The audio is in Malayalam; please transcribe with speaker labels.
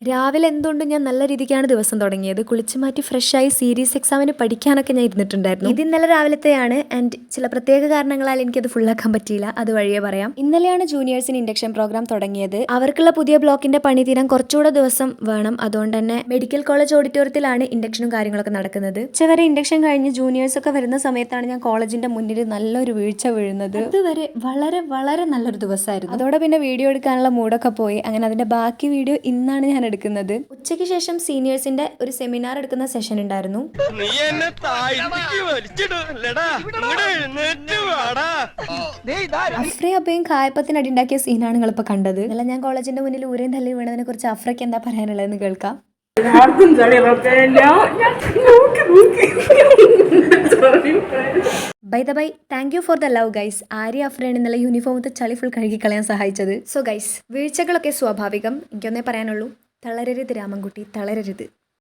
Speaker 1: രാവിലെ എന്തുകൊണ്ടും ഞാൻ നല്ല രീതിക്കാണ് ദിവസം തുടങ്ങിയത്. കുളിച്ച് മാറ്റി ഫ്രഷായി സീരീസ് എക്സാമിന് പഠിക്കാനൊക്കെ ഞാൻ ഇരുന്നിട്ടുണ്ടായിരുന്നു. ഇത് ഇന്നലെ രാവിലത്തെയാണ്. ആൻഡ് ചില പ്രത്യേക കാരണങ്ങളാൽ എനിക്കത് ഫുള്ളാക്കാൻ പറ്റിയില്ല. അത് വഴിയേ പറയാം. ഇന്നലെയാണ് ജൂനിയേഴ്സിന് ഇൻഡക്ഷൻ പ്രോഗ്രാം തുടങ്ങിയത്. അവർക്കുള്ള പുതിയ ബ്ലോക്കിന്റെ പണി തീരാൻ കുറച്ചുകൂടെ ദിവസം വേണം. അതുകൊണ്ട് തന്നെ മെഡിക്കൽ കോളേജ് ഓഡിറ്റോറിയത്തിലാണ് ഇൻഡക്ഷനും കാര്യങ്ങളൊക്കെ നടക്കുന്നത്. ഉച്ചവരെ ഇൻഡക്ഷൻ കഴിഞ്ഞ് ജൂനിയേഴ്സ് ഒക്കെ വരുന്ന സമയത്താണ് ഞാൻ കോളേജിന്റെ മുന്നിൽ നല്ലൊരു വീഴ്ച വീഴുന്നത്. അതുവരെ വളരെ വളരെ നല്ലൊരു ദിവസമായിരുന്നു. അതോടെ പിന്നെ വീഡിയോ എടുക്കാനുള്ള മൂഡൊക്കെ പോയി. അങ്ങനെ അതിന്റെ ബാക്കി വീഡിയോ ഇന്നാണ് ഞാൻ എടുക്കുന്നത്. ഉച്ചയ്ക്ക് ശേഷം സീനിയേഴ്സിന്റെ ഒരു സെമിനാർ എടുക്കുന്ന സെഷൻ ഉണ്ടായിരുന്നു. അഫ്രയും അബയും കായപ്പത്തിനടി ഉണ്ടാക്കിയ സീനാണ് നിങ്ങളിപ്പോ കണ്ടത്. അല്ല, ഞാൻ കോളേജിന്റെ മുന്നിൽ ഊരയും തല്ലി വീണതിനെ കുറിച്ച് അഫ്രയ്ക്ക് എന്താ പറയാനുള്ളതെന്ന് കേൾക്കാം. By the by, thank you for the love guys. Arya അഫ്രയാണ് ഇന്നലെ യൂണിഫോമത്തെ ചളി ഫുൾ കഴുകി കളയാൻ സഹായിച്ചത്. സോ ഗൈസ്, വീഴ്ചകളൊക്കെ സ്വാഭാവികം. എനിക്കൊന്നേ പറയാനുള്ളൂ, തളരരുത് രാമൻകുട്ടി, തളരരുത്.